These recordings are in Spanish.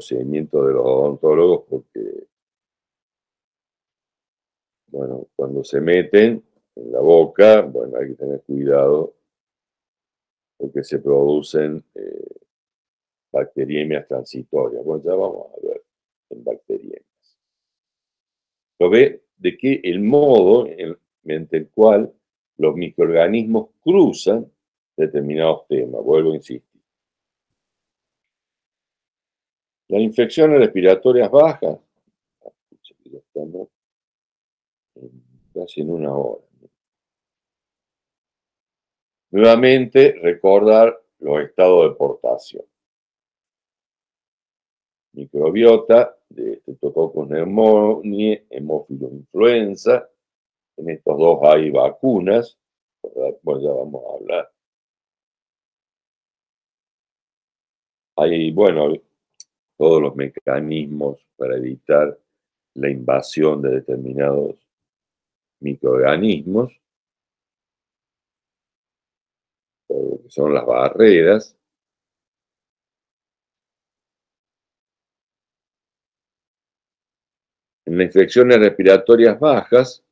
procedimientos de los odontólogos porque, bueno, cuando se meten en la boca, bueno, hay que tener cuidado porque se producen bacteriemias transitorias. Bueno, ya vamos a ver en bacteriemias. Lo ve de que el modo mediante el cual los microorganismos cruzan determinados temas. Vuelvo a insistir. Las infecciones respiratorias bajas, ya estamos casi en una hora. Nuevamente, recordar los estados de portación. Microbiota de Streptococcus pneumoniae, Haemophilus influenza. En estos dos hay vacunas, bueno, ya vamos a hablar. Hay, bueno, todos los mecanismos para evitar la invasión de determinados microorganismos, que son las barreras. En las infecciones respiratorias bajas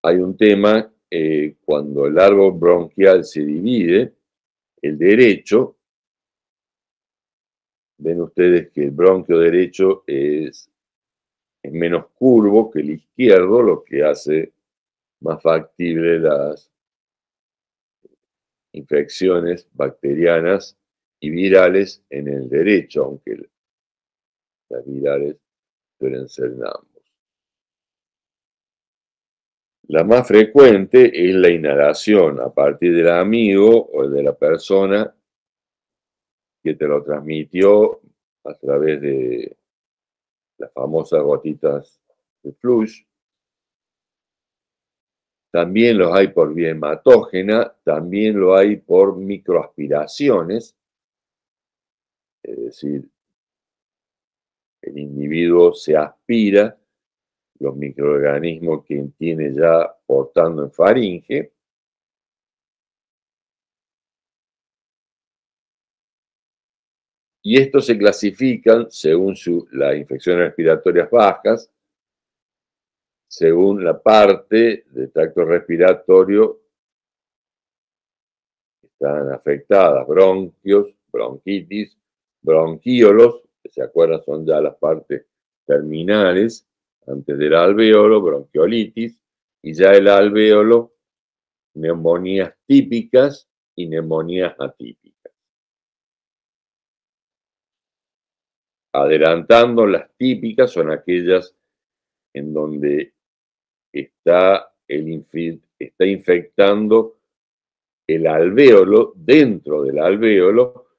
hay un tema cuando el árbol bronquial se divide, el derecho, ven ustedes que el bronquio derecho es menos curvo que el izquierdo, lo que hace más factible las infecciones bacterianas y virales en el derecho, aunque las virales suelen ser en ambos. La más frecuente es la inhalación a partir del amigo o de la persona que te lo transmitió a través de las famosas gotitas de flush. También los hay por vía hematógena, también lo hay por microaspiraciones, es decir, el individuo se aspira los microorganismos que tiene ya portando en faringe. Y estos se clasifican según las infecciones respiratorias bajas, según la parte del tracto respiratorio que están afectadas, bronquios, bronquitis, bronquíolos, que se acuerdan son ya las partes terminales, antes del alvéolo, bronquiolitis, y ya el alvéolo, neumonías típicas y neumonías atípicas. Adelantando, las típicas son aquellas en donde está infectando el alvéolo, dentro del alvéolo,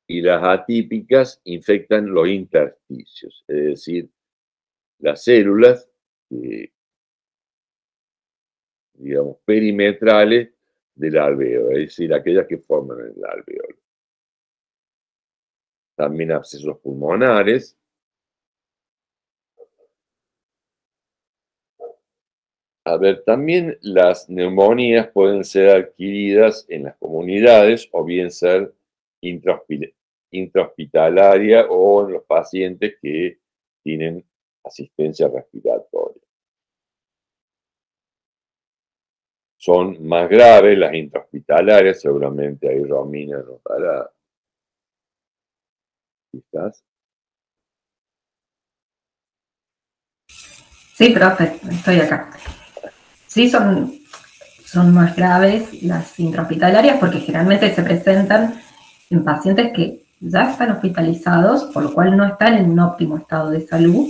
y las atípicas infectan los intersticios, es decir, las células, digamos, perimetrales del alvéolo, es decir, aquellas que forman el alvéolo. También abscesos pulmonares. A ver, también las neumonías pueden ser adquiridas en las comunidades o bien ser intrahospitalaria o en los pacientes que tienen asistencia respiratoria. Son más graves las intrahospitalarias, seguramente ahí Romina nos dará. ¿Estás? Sí, profe, estoy acá. Sí, son más graves las intrahospitalarias porque generalmente se presentan en pacientes que ya están hospitalizados, por lo cual no están en un óptimo estado de salud.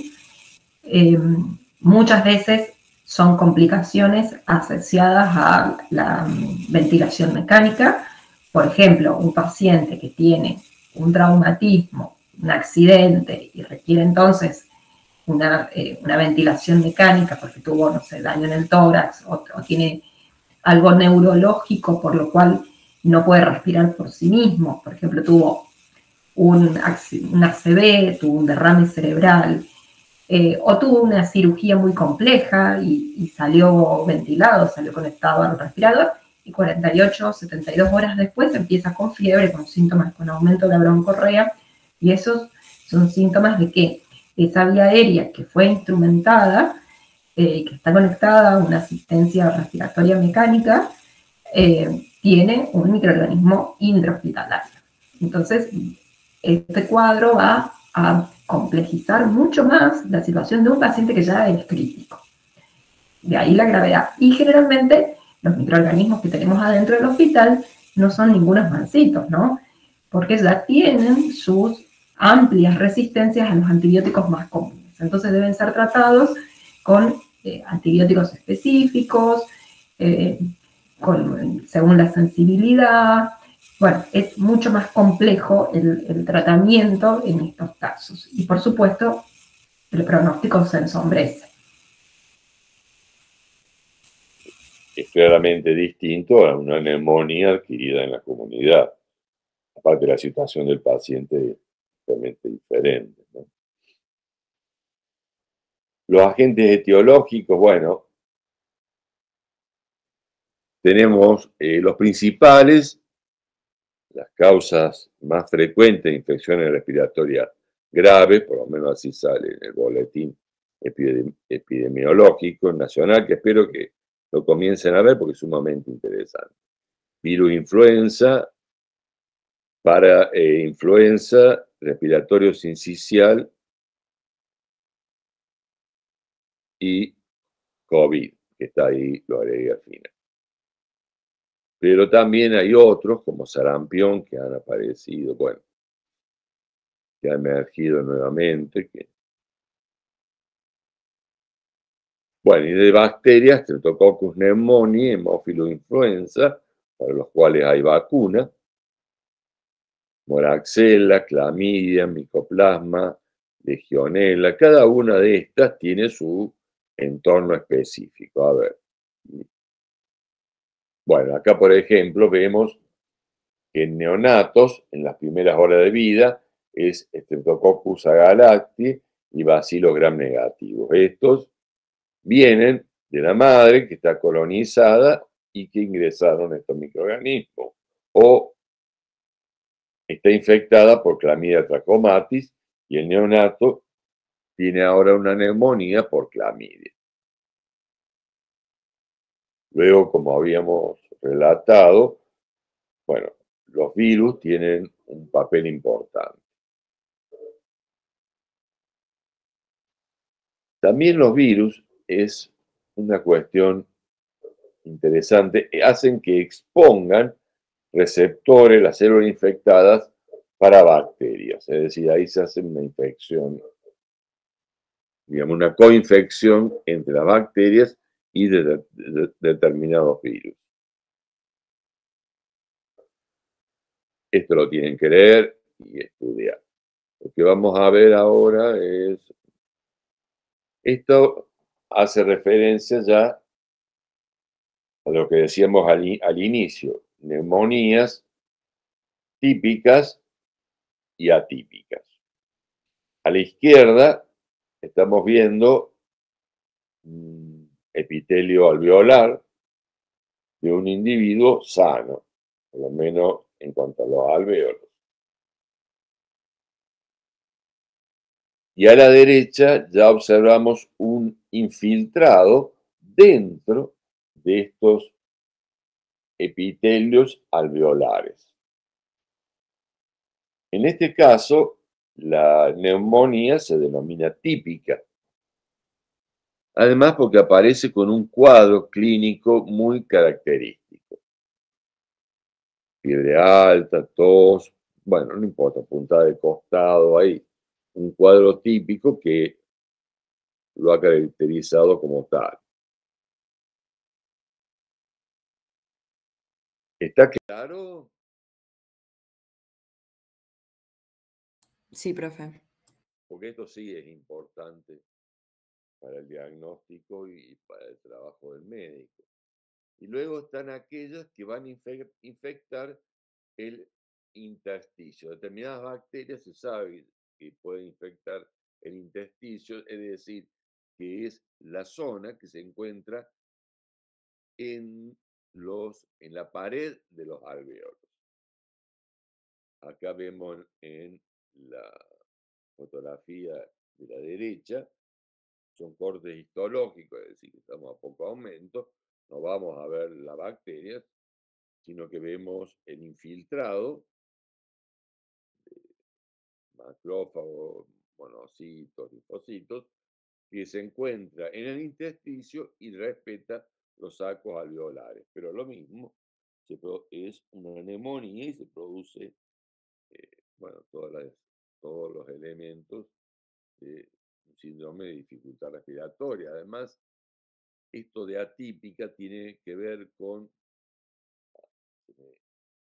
Muchas veces son complicaciones asociadas a la ventilación mecánica. Por ejemplo, un paciente que tiene un traumatismo, un accidente y requiere entonces una ventilación mecánica porque tuvo, no sé, daño en el tórax o tiene algo neurológico por lo cual no puede respirar por sí mismo. Por ejemplo, tuvo un ACV, tuvo un derrame cerebral, o tuvo una cirugía muy compleja y salió ventilado, salió conectado al respirador, y 48, 72 horas después empieza con fiebre, con síntomas, con aumento de la broncorrea, Y esos son síntomas de que esa vía aérea que fue instrumentada, que está conectada a una asistencia respiratoria mecánica, tiene un microorganismo intrahospitalario. Entonces, este cuadro va a complejizar mucho más la situación de un paciente que ya es crítico. De ahí la gravedad. Y generalmente los microorganismos que tenemos adentro del hospital no son ningunos mansitos, ¿no? Porque ya tienen sus amplias resistencias a los antibióticos más comunes. Entonces deben ser tratados con antibióticos específicos, eh, según la sensibilidad. Bueno, es mucho más complejo el tratamiento en estos casos. Y por supuesto, el pronóstico se ensombrece. Es claramente distinto a una neumonía adquirida en la comunidad. Aparte, la situación del paciente es totalmente diferente, ¿no? Los agentes etiológicos, bueno, tenemos los principales, las causas más frecuentes de infecciones respiratorias graves, por lo menos así sale en el boletín epidemiológico nacional, que espero que lo comiencen a ver porque es sumamente interesante. Virus influenza, para influenza, respiratorio sincicial y COVID, que está ahí, lo agregué al final. Pero también hay otros, como sarampión, que han aparecido, bueno, que han emergido nuevamente. Bueno, y de bacterias, Streptococcus pneumoniae, Haemophilus influenza, para los cuales hay vacuna, Moraxella, clamidia, micoplasma, legionela, cada una de estas tiene su entorno específico. A ver, bueno, acá por ejemplo vemos que en neonatos, en las primeras horas de vida, es Streptococcus agalacti y Bacillus gram negativos. Estos vienen de la madre que está colonizada y que ingresaron estos microorganismos. O está infectada por Clamidia trachomatis y el neonato tiene ahora una neumonía por clamidia. Luego, como habíamos relatado, bueno, los virus tienen un papel importante. También los virus es una cuestión interesante, hacen que expongan receptores, las células infectadas, para bacterias. Es decir, ahí se hace una infección, digamos, una coinfección entre las bacterias y determinados virus. Esto lo tienen que leer y estudiar. Lo que vamos a ver ahora es, esto hace referencia ya a lo que decíamos al inicio, neumonías típicas y atípicas. A la izquierda estamos viendo epitelio alveolar de un individuo sano, por lo menos en cuanto a los alvéolos. Y a la derecha ya observamos un infiltrado dentro de estos epitelios alveolares. En este caso, la neumonía se denomina típica, además porque aparece con un cuadro clínico muy característico. Fiebre alta, tos, bueno, no importa, puntada de costado, hay un cuadro típico que lo ha caracterizado como tal. ¿Está claro? Sí, profe. Porque esto sí es importante para el diagnóstico y para el trabajo del médico. Y luego están aquellas que van a infectar el intersticio. Determinadas bacterias se sabe que pueden infectar el intersticio, es decir, que es la zona que se encuentra en la pared de los alvéolos. Acá vemos en la fotografía de la derecha son cortes histológicos, es decir, que estamos a poco aumento, no vamos a ver las bacterias, sino que vemos el infiltrado, macrófagos, monocitos, linfocitos, que se encuentra en el intersticio y respeta los sacos alveolares. Pero lo mismo es una neumonía y se produce, todos los elementos de un síndrome de dificultad respiratoria. Además, esto de atípica tiene que ver con, se me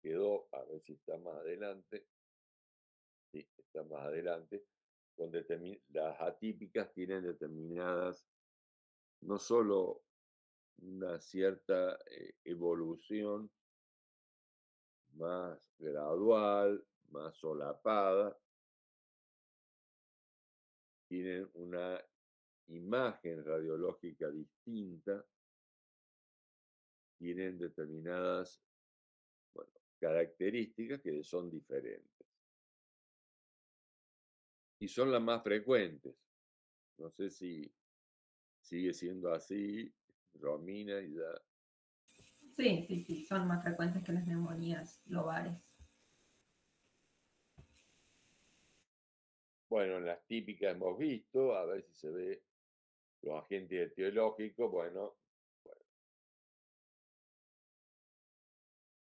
quedó, a ver si está más adelante, sí, está más adelante, con las atípicas tienen determinadas, no solo una cierta evolución más gradual, más solapada, tienen una imagen radiológica distinta, tienen determinadas, características que son diferentes. Y son las más frecuentes. No sé si sigue siendo así, Romina, y ya. Sí, sí, sí, son más frecuentes que las neumonías lobares. Bueno, las típicas hemos visto, a ver si se ve los agentes etiológicos,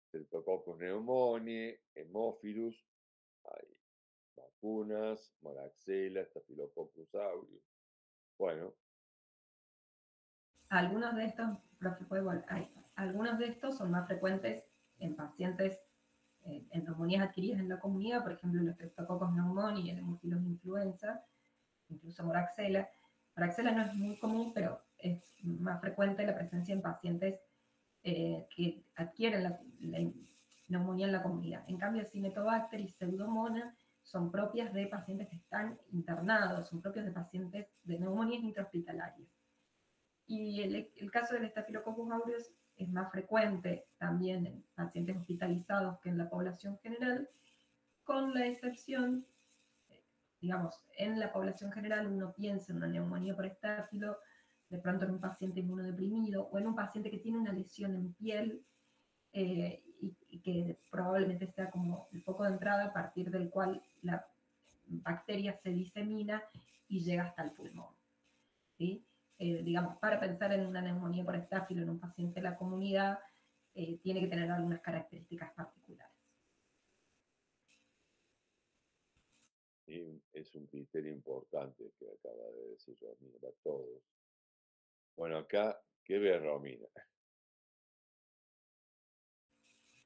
Streptococcus pneumoniae, Haemophilus, hay vacunas, Moraxella, Staphylococcus aureus. Bueno, Algunos de estos, profe, algunos de estos son más frecuentes en pacientes en neumonías adquiridas en la comunidad, por ejemplo, los Streptococcus pneumoniae, el Haemophilus influenza, incluso Moraxella. Moraxella no es muy común, pero es más frecuente la presencia en pacientes que adquieren la neumonía en la comunidad. En cambio, el Cinetobacter y Pseudomonas son propias de pacientes que están internados, son propios de pacientes de neumonías intrahospitalarias. Y el caso del Staphylococcus aureus es más frecuente también en pacientes hospitalizados que en la población general, con la excepción, digamos, en la población general uno piensa en una neumonía por estáfilo, de pronto en un paciente inmunodeprimido o en un paciente que tiene una lesión en piel y que probablemente sea como el foco de entrada a partir del cual la bacteria se disemina y llega hasta el pulmón. ¿Sí? Digamos, para pensar en una neumonía por estáfilo en un paciente de la comunidad, tiene que tener algunas características particulares. y es un criterio importante que acaba de decir Romina para todos. Bueno, acá, ¿qué ve Romina?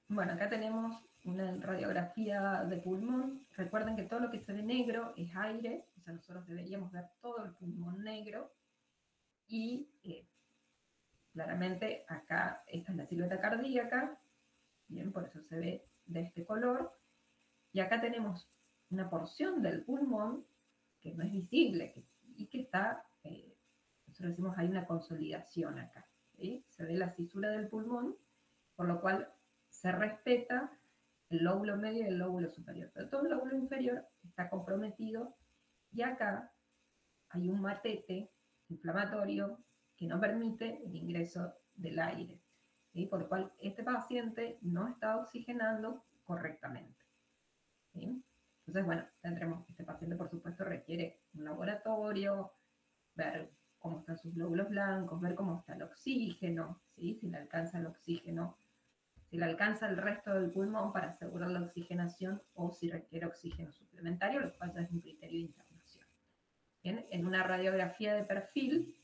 Bueno, acá tenemos una radiografía de pulmón. Recuerden que todo lo que se ve negro es aire, o sea, nosotros deberíamos ver todo el pulmón negro. Y claramente acá esta es la silueta cardíaca, bien, por eso se ve de este color. Y acá tenemos una porción del pulmón que no es visible y que está, nosotros decimos, hay una consolidación acá. ¿Sí? Se ve la fisura del pulmón, por lo cual se respeta el lóbulo medio y el lóbulo superior. Pero todo el lóbulo inferior está comprometido y acá hay un matete inflamatorio que no permite el ingreso del aire. ¿Sí? Por lo cual este paciente no está oxigenando correctamente. ¿Sí? Entonces, bueno, tendremos, este paciente por supuesto requiere un laboratorio, ver cómo están sus glóbulos blancos, ver cómo está el oxígeno, ¿sí? Si le alcanza el oxígeno, si le alcanza el resto del pulmón para asegurar la oxigenación o si requiere oxígeno suplementario, lo cual ya es un criterio de internación. Bien, en una radiografía de perfil,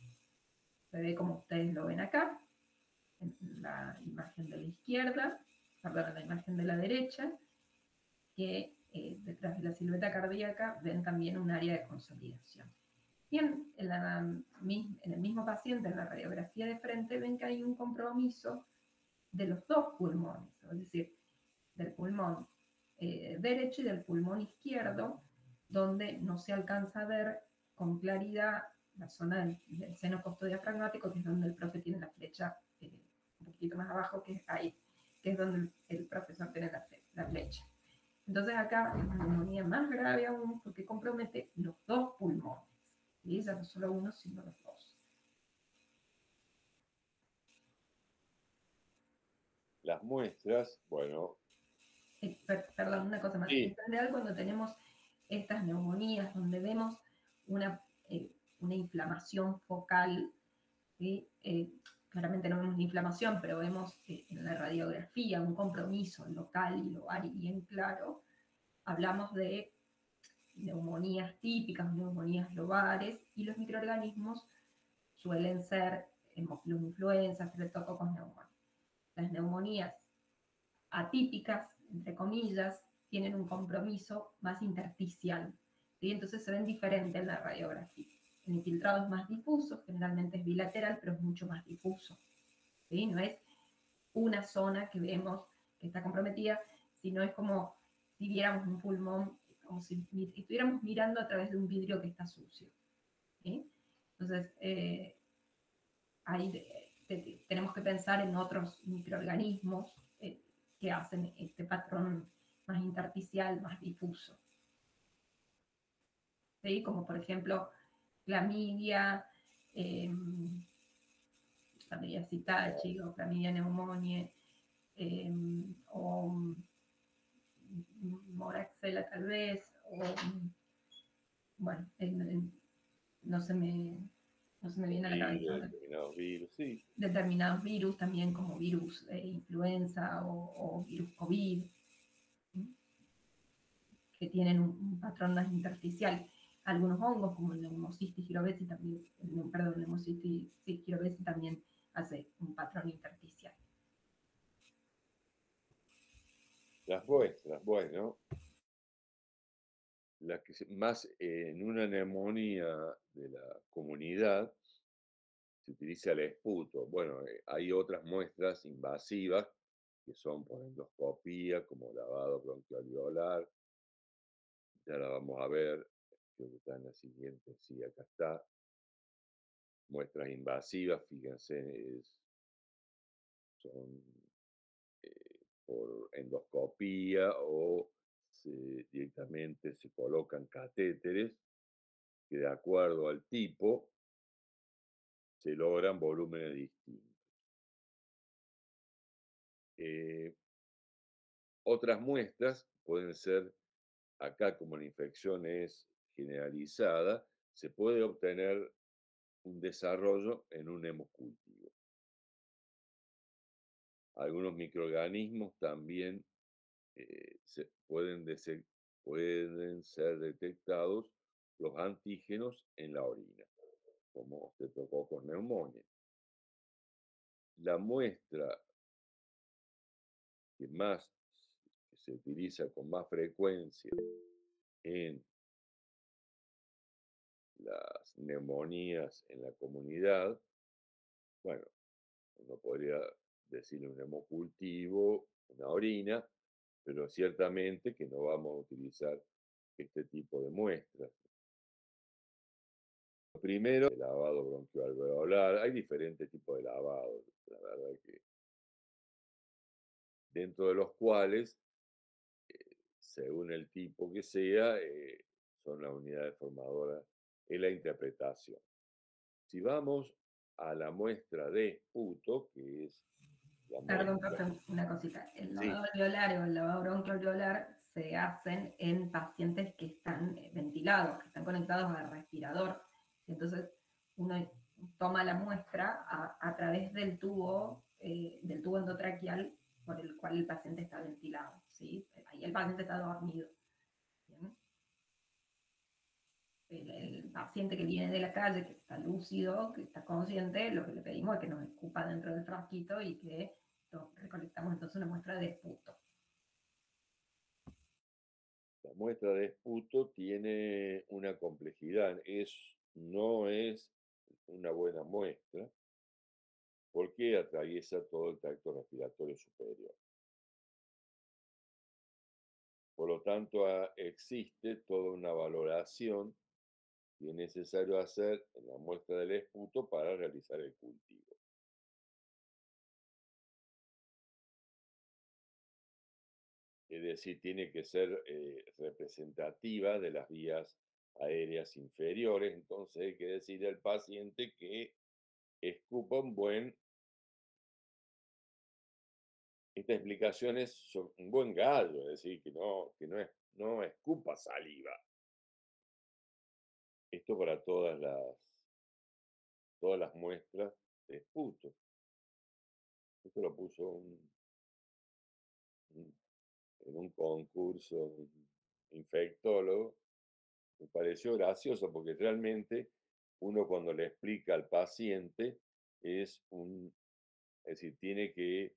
se ve como ustedes lo ven acá, en la imagen de la izquierda, perdón, en la imagen de la derecha, que detrás de la silueta cardíaca ven también un área de consolidación. Bien, en el mismo paciente, en la radiografía de frente, ven que hay un compromiso de los dos pulmones, es decir, del pulmón derecho y del pulmón izquierdo, donde no se alcanza a ver con claridad la zona del seno costodiafragmático, que es donde el profe tiene la flecha un poquito más abajo, que es ahí, que es donde el profesor tiene la flecha. Entonces acá es una neumonía más grave aún porque compromete los dos pulmones. Y ya no solo uno, sino los dos. Las muestras, bueno, Perdón, una cosa más. sí, En general, cuando tenemos estas neumonías donde vemos una inflamación focal, ¿sí? Claramente no vemos una inflamación, pero vemos en la radiografía un compromiso local y lobar y bien claro, hablamos de neumonías típicas, neumonías lobares, y los microorganismos suelen ser influenza, streptococos, neumonía. Las neumonías atípicas, entre comillas, tienen un compromiso más intersticial, ¿sí? Entonces se ven diferentes en la radiografía. El infiltrado es más difuso, generalmente es bilateral, pero es mucho más difuso, ¿sí? No es una zona que vemos que está comprometida, sino es como si viéramos un pulmón, como si estuviéramos mirando a través de un vidrio que está sucio, ¿sí? Entonces, ahí tenemos que pensar en otros microorganismos que hacen este patrón más intersticial, más difuso. ¿Sí? Como por ejemplo clamidia, eh, clamidia psittaci o clamidia pneumoniae, o moraxella tal vez, o bueno, no se me viene a la sí, cabeza determinados virus, sí. determinados virus también como virus de influenza o virus COVID, que tienen un patrón más intersticial. Algunos hongos, como el Pneumocystis jirovesi, también, perdón, el Pneumocystis jirovesi también hace un patrón intersticial. Las muestras, bueno, las que más en una neumonía de la comunidad se utiliza el esputo. Bueno, hay otras muestras invasivas que son por endoscopía, como lavado bronquialveolar. Ya la vamos a ver, creo que está en la siguiente, sí, acá está. Muestras invasivas, fíjense, son por endoscopía o directamente se colocan catéteres que de acuerdo al tipo se logran volúmenes distintos. Eh, Otras muestras pueden ser, acá como la infección es generalizada, se puede obtener un desarrollo en un hemocultivo. Algunos microorganismos también pueden ser detectados los antígenos en la orina, como Streptococcus pneumoniae. La muestra que más que se utiliza con más frecuencia en las neumonías en la comunidad, bueno, uno podría decirle un hemocultivo, una orina, pero ciertamente que no vamos a utilizar este tipo de muestras. Primero, el lavado bronquialveolar. Hay diferentes tipos de lavado, la verdad que dentro de los cuales, según el tipo que sea, son las unidades formadoras en la interpretación. Si vamos a la muestra de esputo, que es la Perdón, muestra, profe, una cosita. El lavado sí, alveolar o el lavado bronquialveolar se hacen en pacientes que están ventilados, que están conectados al respirador. Entonces, uno toma la muestra a través del tubo endotraqueal por el cual el paciente está ventilado, ¿sí? Ahí el paciente está dormido. ¿Bien? El paciente que viene de la calle, que está lúcido, que está consciente, lo que le pedimos es que nos escupa dentro del frasquito y que recolectamos entonces una muestra de esputo. la muestra de esputo tiene una complejidad, no es una buena muestra porque atraviesa todo el tracto respiratorio superior. Por lo tanto, existe toda una valoración que es necesario hacer en la muestra del esputo para realizar el cultivo. es decir, tiene que ser representativa de las vías aéreas inferiores, entonces hay que decirle al paciente que escupa un buen. Esta explicación es un buen gallo, es decir, no escupa saliva. Esto para todas las muestras de esputo. Esto lo puso en un concurso un infectólogo. Me pareció gracioso porque realmente uno cuando le explica al paciente es decir, tiene que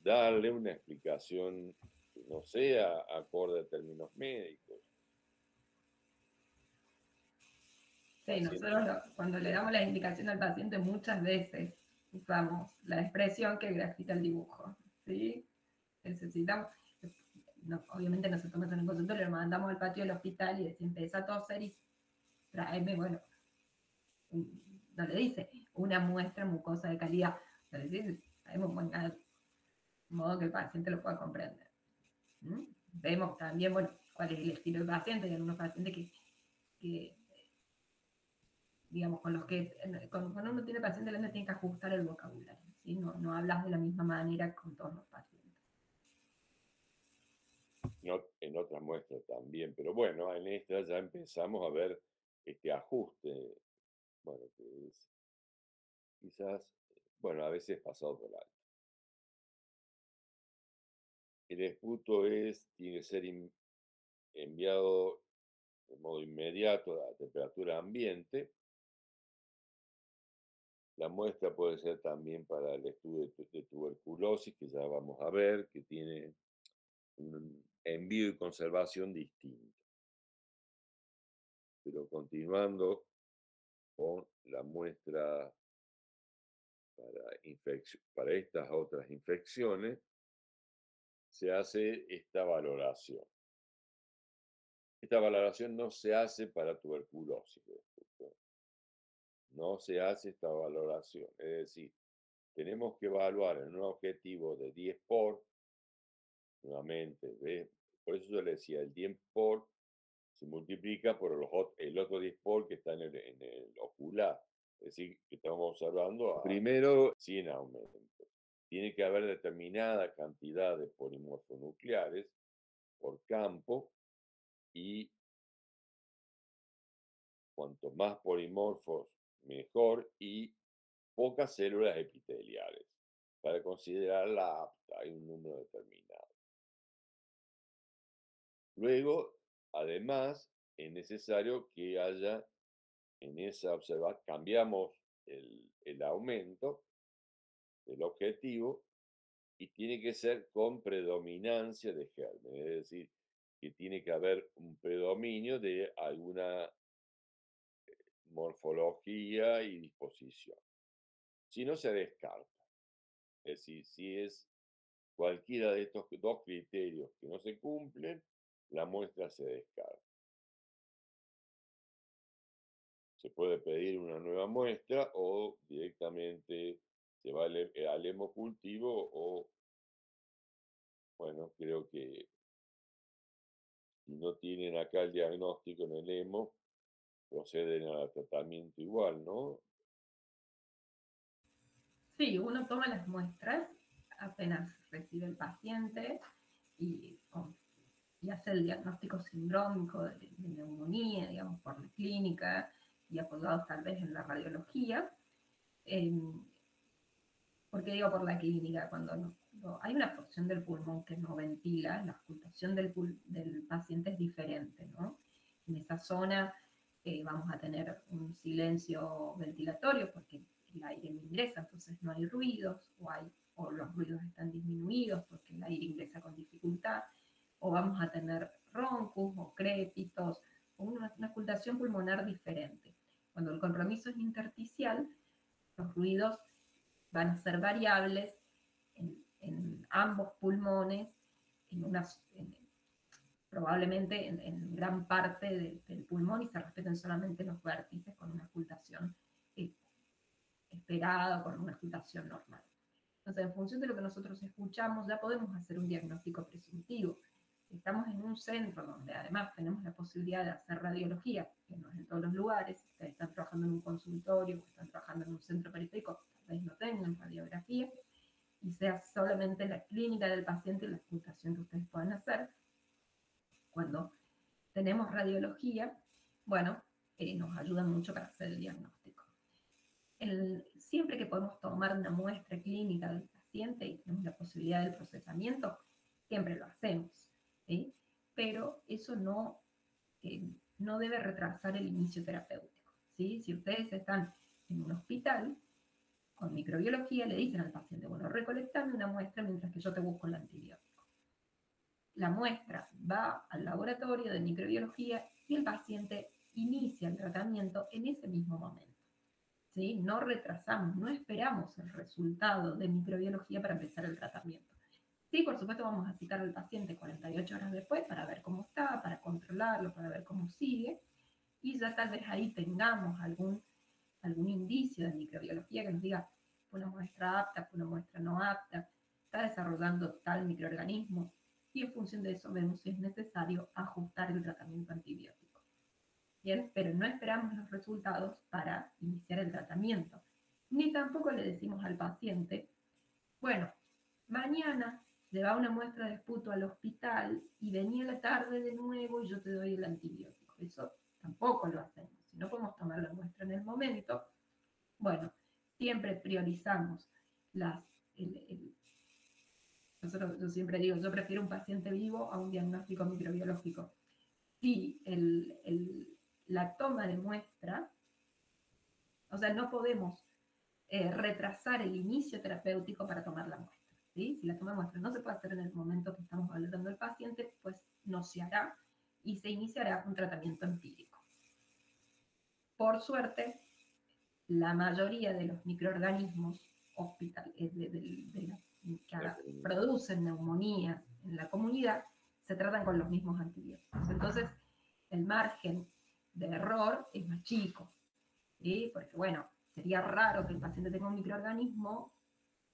darle una explicación que no sea acorde a términos médicos. Sí, nosotros cuando le damos la indicación al paciente muchas veces usamos la expresión que grafica el dibujo, ¿sí? Necesitamos, obviamente no se toma eso en el consultorio, lo mandamos al patio del hospital y si empieza a toser y tráeme, bueno, no le dice una muestra mucosa de calidad, le dice, traemos un buen gallo, de modo que el paciente lo pueda comprender. Vemos también, bueno, cuál es el estilo del paciente. Hay algunos pacientes que digamos, con los que, cuando uno tiene pacientes, uno tiene que ajustar el vocabulario, ¿sí? No hablas de la misma manera con todos los pacientes. No, en otras muestras también, pero bueno, en esta ya empezamos a ver este ajuste, bueno, que es quizás, bueno, a veces pasado por alto. El esputo tiene que ser enviado de modo inmediato a temperatura ambiente. La muestra puede ser también para el estudio de tuberculosis, que ya vamos a ver, que tiene un envío y conservación distinto. Pero continuando con la muestra para estas otras infecciones, se hace esta valoración. Esta valoración no se hace para tuberculosis. No se hace esta valoración. Es decir, tenemos que evaluar en un objetivo de 10 por, nuevamente, ¿ves? Por eso yo le decía, el 10 por se multiplica por el otro 10 por que está en el ocular. Es decir, que estamos observando primero 100 aumentos. Tiene que haber determinada cantidad de polimorfonucleares por campo y cuanto más polimorfos, mejor, y pocas células epiteliales para considerarla apta. Hay un número determinado. Luego, además, es necesario que haya en esa observación, cambiamos el aumento del objetivo y tiene que ser con predominancia de germen, es decir, que tiene que haber un predominio de alguna morfología y disposición. Si no, se descarta. Es decir, si es cualquiera de estos dos criterios que no se cumplen, la muestra se descarta. Se puede pedir una nueva muestra o directamente se va al hemocultivo o, bueno, creo que si no tienen acá el diagnóstico en el hemo, proceden al tratamiento igual, ¿no? Sí, uno toma las muestras apenas recibe el paciente y hace el diagnóstico sindrómico de neumonía, digamos, por la clínica y apoyados tal vez en la radiología. ¿Por qué digo por la clínica? Cuando hay una porción del pulmón que no ventila, la ocultación del paciente es diferente, ¿no? En esa zona vamos a tener un silencio ventilatorio porque el aire no ingresa, entonces no hay ruidos, o los ruidos están disminuidos porque el aire ingresa con dificultad, o vamos a tener roncus o crépitos, o una ocultación pulmonar diferente. Cuando el compromiso es intersticial, los ruidos van a ser variables en ambos pulmones, probablemente en gran parte del pulmón, y se respeten solamente los vértices con una ocultación esperada, con una ocultación normal. Entonces, en función de lo que nosotros escuchamos, ya podemos hacer un diagnóstico presuntivo. Si estamos en un centro donde además tenemos la posibilidad de hacer radiología, que no es en todos los lugares, ustedes están trabajando en un consultorio o están trabajando en un centro periférico, tal vez no tengan radiografía, y sea solamente la clínica del paciente y la ocultación que ustedes puedan hacer. Cuando tenemos radiología, bueno, nos ayuda mucho para hacer el diagnóstico. Siempre que podemos tomar una muestra clínica del paciente y tenemos la posibilidad del procesamiento, siempre lo hacemos, ¿sí? Pero eso no debe retrasar el inicio terapéutico, ¿sí? Si ustedes están en un hospital, con microbiología le dicen al paciente, bueno, recolectame una muestra mientras que yo te busco el antibiótico. La muestra va al laboratorio de microbiología y el paciente inicia el tratamiento en ese mismo momento. ¿Sí? No retrasamos, no esperamos el resultado de microbiología para empezar el tratamiento. Sí, por supuesto vamos a citar al paciente 48 horas después para ver cómo está, para controlarlo, para ver cómo sigue, y ya tal vez ahí tengamos algún indicio de microbiología que nos diga, fue una muestra apta, fue una muestra no apta, está desarrollando tal microorganismo, y en función de eso vemos si es necesario ajustar el tratamiento antibiótico. Bien, pero no esperamos los resultados para iniciar el tratamiento, ni tampoco le decimos al paciente, bueno, mañana lleva una muestra de esputo al hospital y vení a la tarde de nuevo y yo te doy el antibiótico. Eso tampoco lo hacemos. Si no podemos tomar la muestra en el momento, bueno, siempre priorizamos yo siempre digo, yo prefiero un paciente vivo a un diagnóstico microbiológico. Si la toma de muestra, o sea, no podemos retrasar el inicio terapéutico para tomar la muestra. ¿Sí? Si la toma de muestra no se puede hacer en el momento que estamos valorando al paciente, pues no se hará y se iniciará un tratamiento empírico. Por suerte, la mayoría de los microorganismos que producen neumonías en la comunidad se tratan con los mismos antibióticos. Entonces, el margen de error es más chico, ¿sí? Porque, bueno, sería raro que el paciente tenga un microorganismo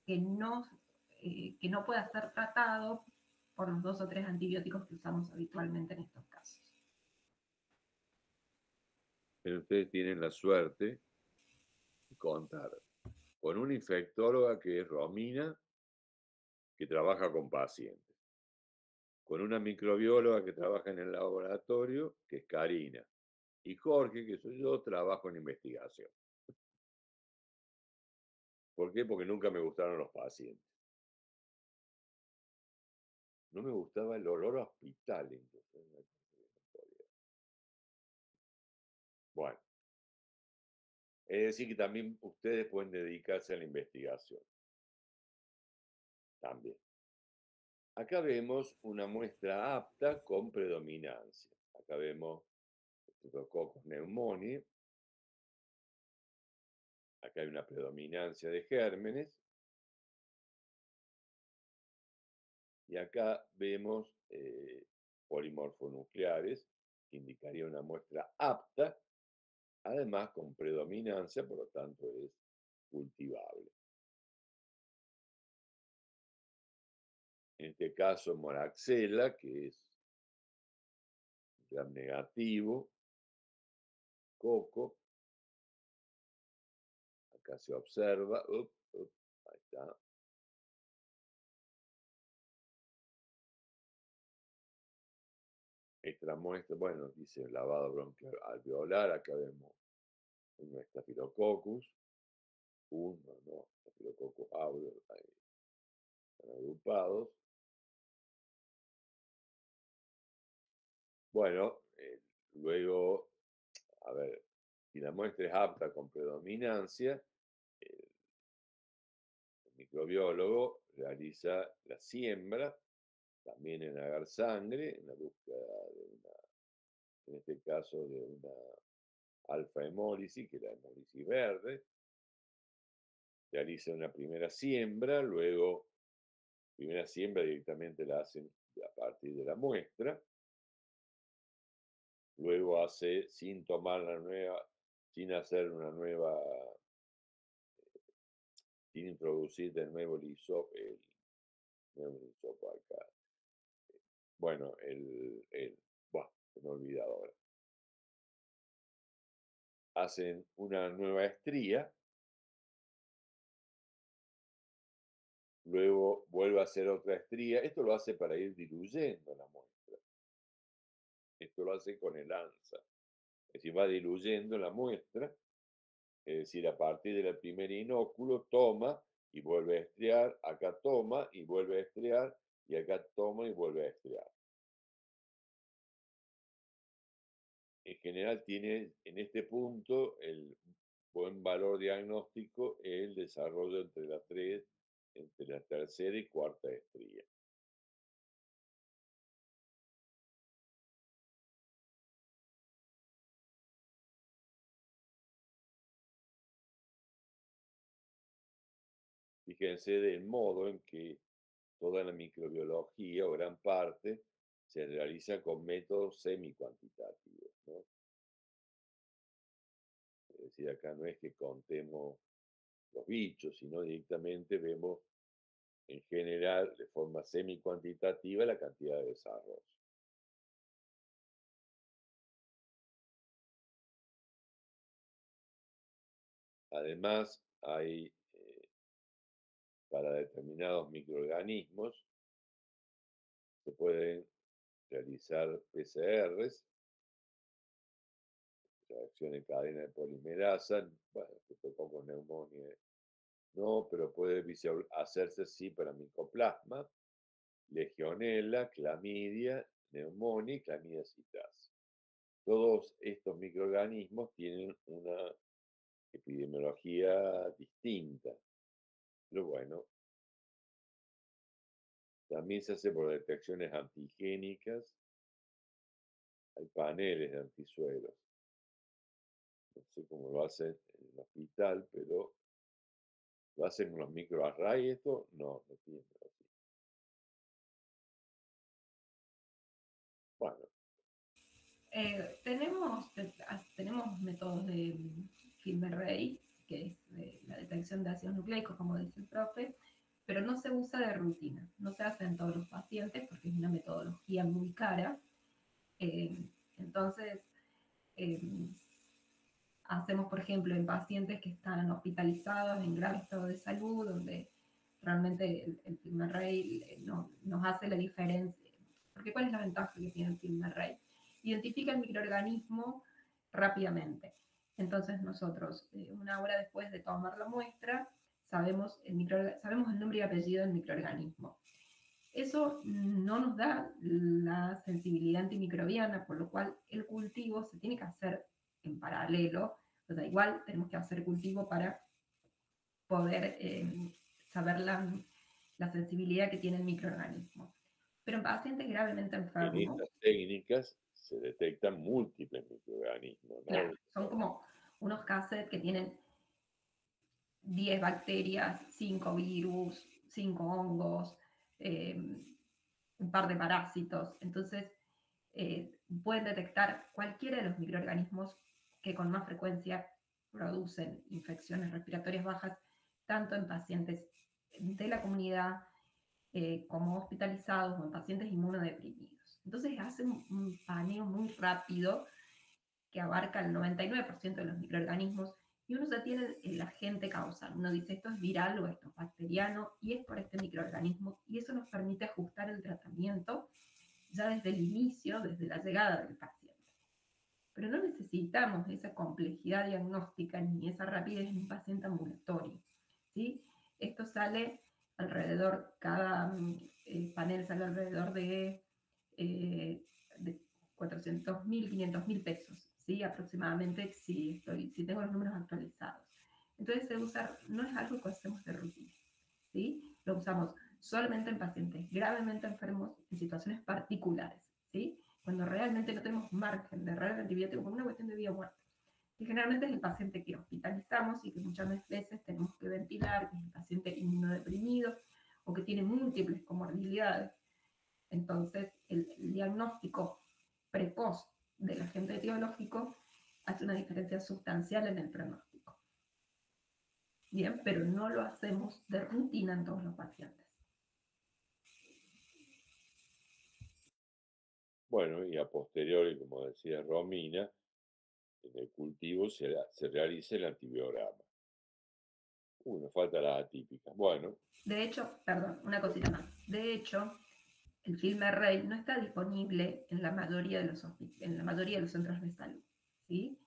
que no pueda ser tratado por los 2 o 3 antibióticos que usamos habitualmente en estos casos. Pero ustedes tienen la suerte de contar con una infectóloga que es Romina, que trabaja con pacientes, con una microbióloga que trabaja en el laboratorio, que es Karina, y Jorge, que soy yo, trabajo en investigación. ¿Por qué? Porque nunca me gustaron los pacientes. No me gustaba el olor a hospital, incluso. Bueno, es decir que también ustedes pueden dedicarse a la investigación. También. Acá vemos una muestra apta con predominancia. Acá vemos Streptococcus pneumoniae. Acá hay una predominancia de gérmenes. Y acá vemos polimorfonucleares, que indicaría una muestra apta, además con predominancia, por lo tanto es cultivable. En este caso, Moraxella, que es gram negativo, coco. Acá se observa, ahí está. Esta muestra, bueno, dice lavado bronquial alveolar, acá vemos un Staphylococcus, Staphylococcus aureus, ahí están agrupados. Bueno, luego, a ver, si la muestra es apta con predominancia, el microbiólogo realiza la siembra, también en agar sangre, en la búsqueda en este caso, de una alfa-hemólisis, que es la hemólisis verde. Realiza una primera siembra, luego, primera siembra directamente la hacen a partir de la muestra. Luego hace, sin tomar sin hacer una nueva, sin introducir de nuevo el hisopo, acá. Bueno, bueno, se me ha olvidado ahora. Hacen una nueva estría, luego vuelve a hacer otra estría. Esto lo hace para ir diluyendo la muestra. Esto lo hace con el ANSA. Es decir, va diluyendo la muestra, es decir, a partir del primer inóculo toma y vuelve a estriar, acá toma y vuelve a estriar, y acá toma y vuelve a estriar. En general tiene en este punto el buen valor diagnóstico el desarrollo entre la tercera y cuarta estría. Fíjense del modo en que toda la microbiología o gran parte se realiza con métodos semicuantitativos, ¿no? Es decir, acá no es que contemos los bichos, sino directamente vemos en general de forma semicuantitativa la cantidad de desarrollo. Además, hay para determinados microorganismos se pueden realizar PCRs, reacción en cadena de polimerasa. Bueno, te tocó con neumonía, no, pero puede hacerse sí para micoplasma, legionela, clamidia, neumonía y clamidia citasi. Todos estos microorganismos tienen una epidemiología distinta, pero bueno, también se hace por detecciones antigénicas, hay paneles de antisueros. No sé cómo lo hacen en el hospital, pero ¿lo hacen con los microarrays esto? No, no tiene así. Bueno, tenemos métodos de FilmArray, que es la detección de ácidos nucleicos, como dice el profe, pero no se usa de rutina, no se hace en todos los pacientes porque es una metodología muy cara. Entonces, hacemos, por ejemplo, en pacientes que están hospitalizados en grave estado de salud, donde realmente el FilmArray nos hace la diferencia. Porque ¿cuál es la ventaja que tiene el FilmArray? Identifica el microorganismo rápidamente. Entonces nosotros, una hora después de tomar la muestra, sabemos el nombre y apellido del microorganismo. Eso no nos da la sensibilidad antimicrobiana, por lo cual el cultivo se tiene que hacer en paralelo. O sea, igual tenemos que hacer cultivo para poder saber la sensibilidad que tiene el microorganismo. Pero en pacientes gravemente en enfermos, estas técnicas se detectan múltiples microorganismos, ¿no? claro, son como unos cassettes que tienen 10 bacterias, 5 virus, 5 hongos, un par de parásitos. Entonces, pueden detectar cualquiera de los microorganismos que con más frecuencia producen infecciones respiratorias bajas, tanto en pacientes de la comunidad como hospitalizados o en pacientes inmunodeprimidos. Entonces, hace un paneo muy rápido que abarca el 99% de los microorganismos y uno ya tiene el agente causal. Uno dice esto es viral o esto es bacteriano y es por este microorganismo y eso nos permite ajustar el tratamiento ya desde el inicio, desde la llegada del paciente. Pero no necesitamos esa complejidad diagnóstica ni esa rapidez en un paciente ambulatorio, ¿sí? Esto sale alrededor, cada panel sale alrededor de 400.000, 500.000 pesos, ¿sí? Aproximadamente, si tengo los números actualizados. Entonces, no es algo que hacemos de rutina, ¿sí? Lo usamos solamente en pacientes gravemente enfermos en situaciones particulares, ¿sí? Cuando realmente no tenemos margen de error el antibiótico por una cuestión de vida o muerte. Y generalmente es el paciente que hospitalizamos y que muchas veces tenemos que ventilar, que es el paciente inmunodeprimido o que tiene múltiples comorbilidades. Entonces, el diagnóstico precoz del agente etiológico hace una diferencia sustancial en el pronóstico. Bien, pero no lo hacemos de rutina en todos los pacientes. Bueno, y a posteriori, como decía Romina, en el cultivo se realiza el antibiograma. Nos falta las atípicas. Bueno, De hecho, perdón, una cosita más. De hecho, el Filmerrey no está disponible en la mayoría de los centros de salud, ¿sí?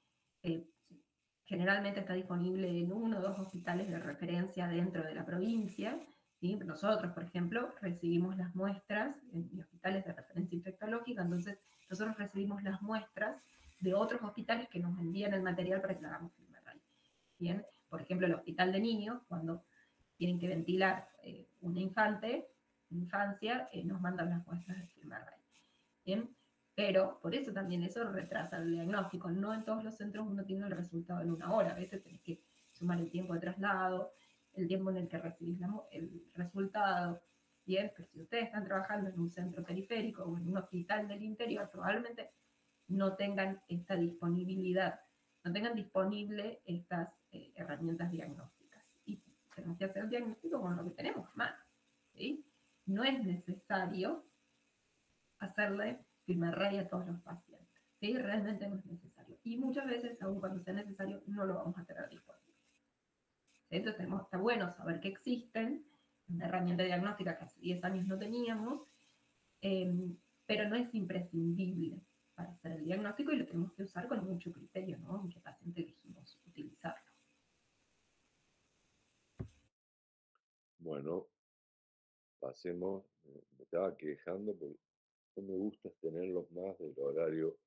Generalmente está disponible en 1 o 2 hospitales de referencia dentro de la provincia, ¿sí? Nosotros, por ejemplo, recibimos las muestras en hospitales de referencia infectológica, entonces nosotros recibimos las muestras de otros hospitales que nos envían el material para que le hagamos Filmerrey. Bien, por ejemplo, el hospital de niños, cuando tienen que ventilar una infancia, nos mandan las muestras de Filmerrey. Bien, pero por eso también eso retrasa el diagnóstico. No en todos los centros uno tiene el resultado en 1 hora. A veces tenés que sumar el tiempo de traslado, el tiempo en el que recibís el resultado. Bien, pero si ustedes están trabajando en un centro periférico o en un hospital del interior, probablemente no tengan esta disponibilidad, no tengan disponible estas herramientas diagnósticas. Y tenemos que hacer el diagnóstico con lo que tenemos a mano, ¿sí? No es necesario hacerle Filmerrey a todos los pacientes, ¿sí? Realmente no es necesario. Y muchas veces, aun cuando sea necesario, no lo vamos a tener disponible. Entonces está bueno saber que existen, una herramienta diagnóstica que hace 10 años no teníamos, pero no es imprescindible para hacer el diagnóstico y lo tenemos que usar con mucho criterio, ¿no? En qué paciente elegimos utilizarlo. bueno, pasemos. Me estaba quejando porque no me gusta tenerlos más del horario.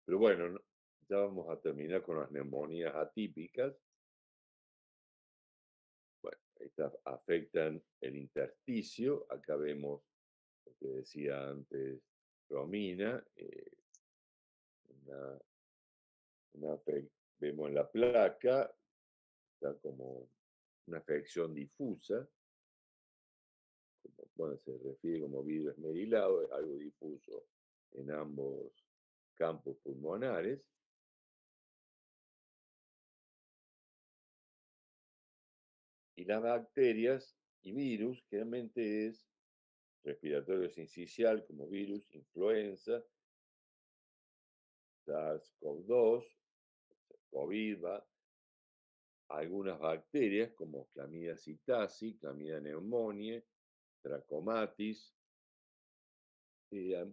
Pero bueno, ya vamos a terminar con las neumonías atípicas. Bueno, estas afectan el intersticio. Acá vemos lo que decía antes Romina, vemos en la placa, está como una afección difusa, como, bueno, se refiere como vidrio esmerilado, es algo difuso en ambos campos pulmonares. Y las bacterias y virus generalmente es respiratorio sincicial como virus, influenza, SARS-CoV-2, COVID, algunas bacterias como Clamidia psittaci, Clamidia pneumoniae, Trachomatis.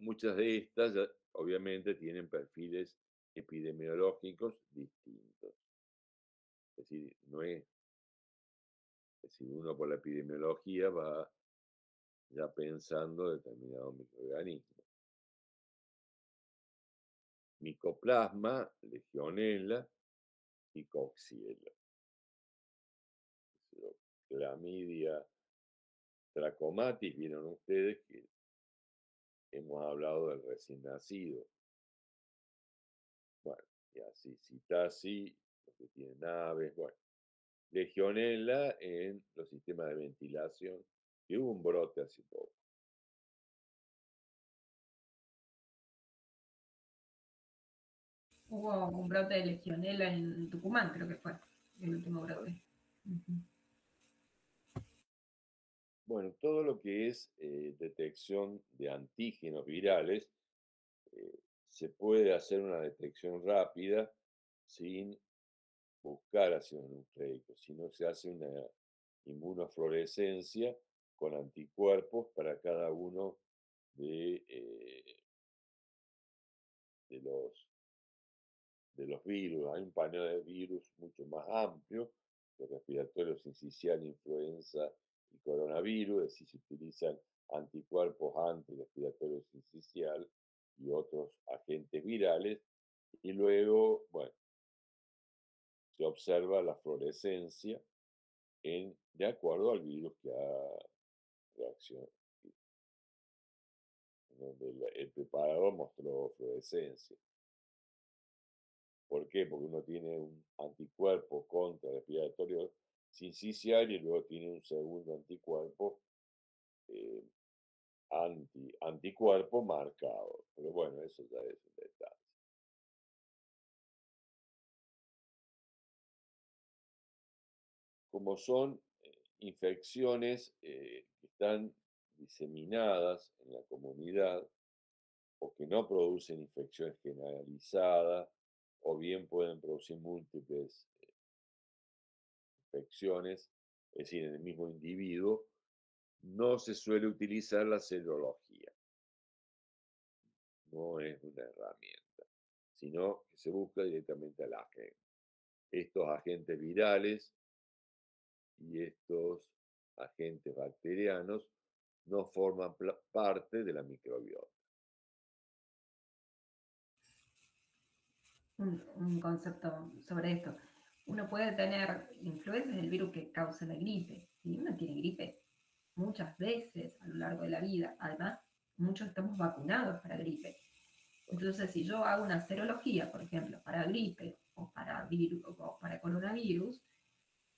Muchas de estas obviamente tienen perfiles epidemiológicos distintos. Es decir, no es decir, uno por la epidemiología va ya pensando determinado microorganismo. Micoplasma, Legionella y Coxiella. Clamidia trachomatis, vieron ustedes que hemos hablado del recién nacido. Bueno, y así, Psittaci, los que tienen aves, bueno. Legionella en los sistemas de ventilación, que hubo un brote hace poco. Hubo un brote de legionela en Tucumán, creo que fue el último brote. Bueno, todo lo que es detección de antígenos virales, se puede hacer una detección rápida sin buscar ácido nucleico, sino se hace una inmunofluorescencia con anticuerpos para cada uno de de los virus. Hay un panel de virus mucho más amplio, que respiratorio sincicial, influenza y coronavirus, es decir, se utilizan anticuerpos antirrespiratorio sincicial y otros agentes virales, y luego, bueno, se observa la fluorescencia de acuerdo al virus que ha reaccionado, donde el preparador mostró fluorescencia. ¿Por qué? Porque uno tiene un anticuerpo contra respiratorio sincicial y luego tiene un segundo anticuerpo eh, anticuerpo marcado. Pero bueno, eso ya es un detalle. como son infecciones que están diseminadas en la comunidad o que no producen infecciones generalizadas, o bien pueden producir múltiples infecciones, es decir, en el mismo individuo, no se suele utilizar la serología, no es una herramienta, sino que se busca directamente al agente. Estos agentes virales y estos agentes bacterianos no forman parte de la microbiota. Un concepto sobre esto. Uno puede tener influenza del virus que causa la gripe, y uno tiene gripe muchas veces a lo largo de la vida. Además, muchos estamos vacunados para gripe. Entonces, si yo hago una serología, por ejemplo, para gripe o para virus o para coronavirus,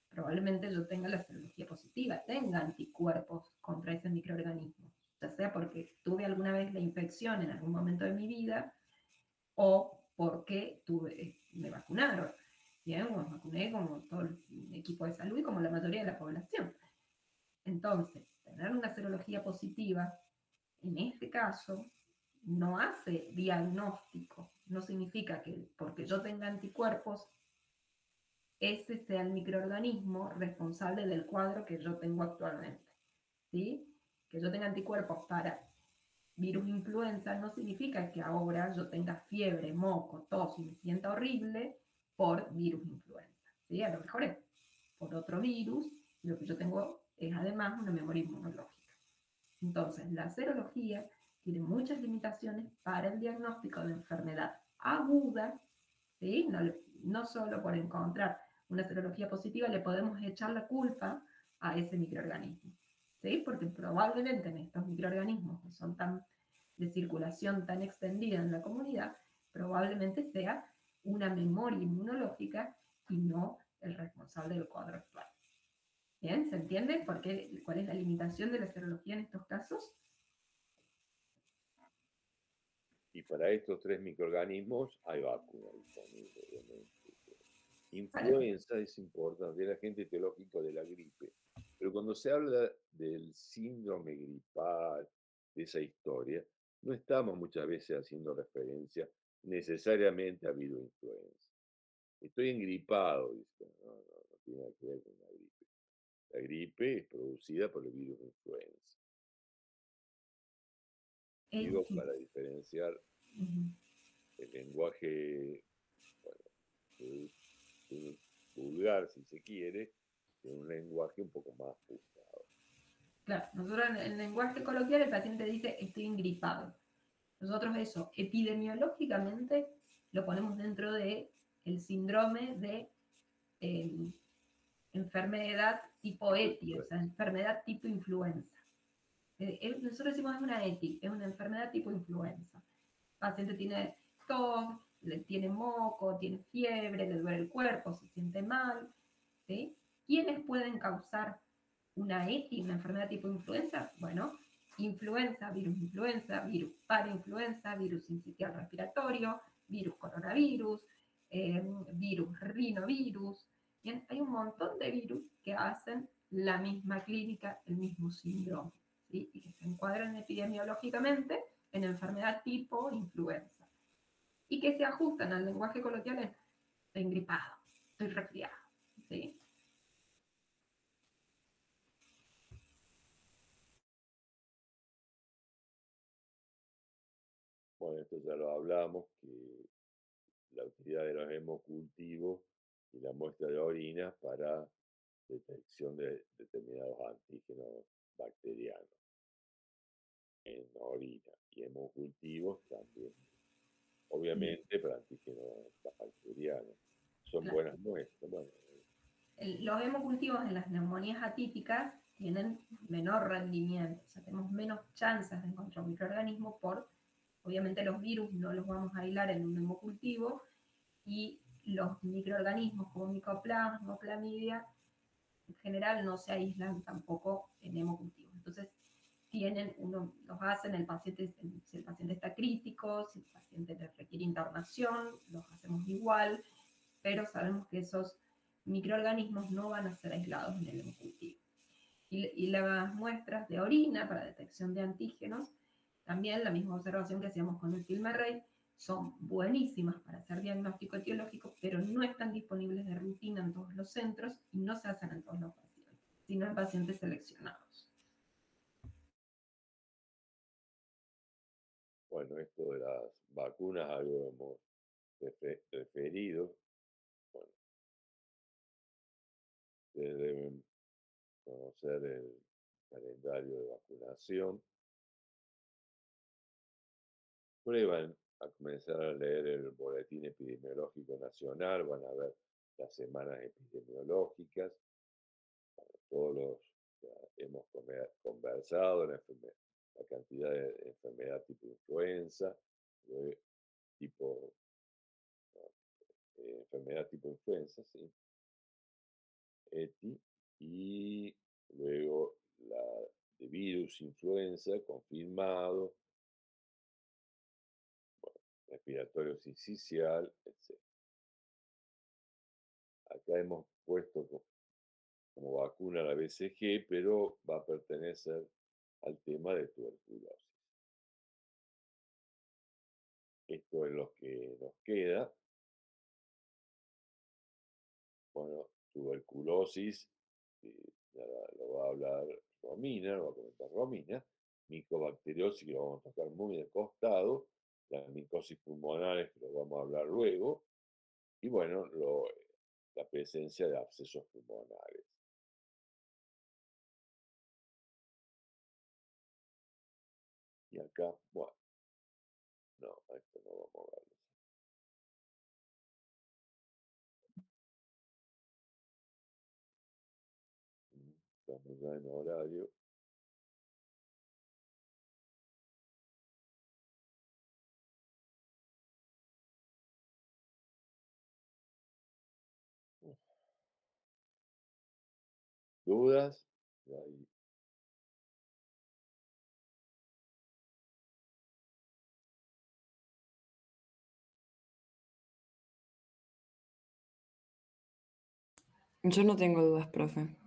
probablemente yo tenga la serología positiva, tenga anticuerpos contra ese microorganismo, ya sea porque tuve alguna vez la infección en algún momento de mi vida o porque me vacunaron. Bien, me vacuné como todo el equipo de salud y como la mayoría de la población. Entonces, tener una serología positiva, en este caso, no hace diagnóstico. No significa que porque yo tenga anticuerpos, ese sea el microorganismo responsable del cuadro que yo tengo actualmente. ¿Sí? Que yo tenga anticuerpos para virus influenza no significa que ahora yo tenga fiebre, moco, tos y me sienta horrible por virus influenza. ¿Sí? A lo mejor es por otro virus, y lo que yo tengo es además una memoria inmunológica. Entonces, la serología tiene muchas limitaciones para el diagnóstico de enfermedad aguda, ¿sí? No solo por encontrar una serología positiva le podemos echar la culpa a ese microorganismo, ¿sí? Porque probablemente en estos microorganismos que son de circulación tan extendida en la comunidad, probablemente sea una memoria inmunológica y no el responsable del cuadro actual. ¿Bien? ¿Se entiende cuál es la limitación de la serología en estos casos? Y para estos tres microorganismos hay vacuna disponible, obviamente. Influenza es importante, el agente etiológico de la gripe. Pero cuando se habla del síndrome gripal, de esa historia, no estamos muchas veces haciendo referencia necesariamente a virus influenza. Estoy engripado, dice, no tiene nada que ver con la gripe. La gripe es producida por el virus influenza. Digo, para diferenciar el lenguaje, bueno, vulgar, si se quiere, de un lenguaje un poco más ajustado. Claro, nosotros en el lenguaje coloquial el paciente dice estoy engripado. Nosotros eso, epidemiológicamente, lo ponemos dentro de el síndrome de enfermedad tipo ETI, o sea, enfermedad tipo influenza. Nosotros decimos es una ETI, es una enfermedad tipo influenza. El paciente tiene tos, tiene moco, tiene fiebre, le duele el cuerpo, se siente mal, ¿sí? ¿Quiénes pueden causar una ETI, una enfermedad tipo influenza? Bueno, influenza, virus parainfluenza, virus sincitial respiratorio, virus coronavirus, virus rinovirus. Bien, hay un montón de virus que hacen la misma clínica, el mismo síndrome, ¿sí? Y que se encuadran epidemiológicamente en enfermedad tipo influenza. Y que se ajustan al lenguaje coloquial en estoy gripado, estoy resfriado, ¿sí? Bueno, esto ya lo hablamos, que la utilidad de los hemocultivos y la muestra de orina para detección de determinados antígenos bacterianos en orina y hemocultivos también. Obviamente para antígenos bacterianos. Son Claro. buenas muestras. Bueno, Los hemocultivos en las neumonías atípicas tienen menor rendimiento, o sea, tenemos menos chances de encontrar un microorganismo obviamente los virus no los vamos a aislar en un hemocultivo y los microorganismos como micoplasma o clamidia en general no se aíslan tampoco en hemocultivos. Entonces, los hacen si el paciente está crítico, si el paciente requiere internación, los hacemos igual, pero sabemos que esos microorganismos no van a ser aislados en el cultivo. Y las muestras de orina para detección de antígenos, también la misma observación que hacíamos con el FilmArray, son buenísimas para hacer diagnóstico etiológico, pero no están disponibles de rutina en todos los centros y no se hacen en todos los pacientes, sino en pacientes seleccionados. Bueno, esto de las vacunas, algo hemos referido. Bueno, ustedes deben conocer el calendario de vacunación. Prueban a comenzar a leer el Boletín Epidemiológico Nacional, van a ver las semanas epidemiológicas, todos los ya hemos conversado, la cantidad de enfermedad tipo influenza, tipo, enfermedad tipo influenza, sí, ETI, y luego la de virus influenza confirmado, bueno, respiratorio sincicial, etc. Acá hemos puesto como vacuna la BCG, pero va a pertenecer al tema de tuberculosis. Esto es lo que nos queda. Bueno, tuberculosis, ya lo va a hablar Romina, lo va a comentar Romina, micobacteriosis, que lo vamos a tocar muy de costado, las micosis pulmonares, que lo vamos a hablar luego, y bueno, la presencia de abscesos pulmonares. Y acá, bueno, no, esto no vamos a verlo. Estamos ya en horario. ¿Dudas? Ahí. Yo no tengo dudas, profe.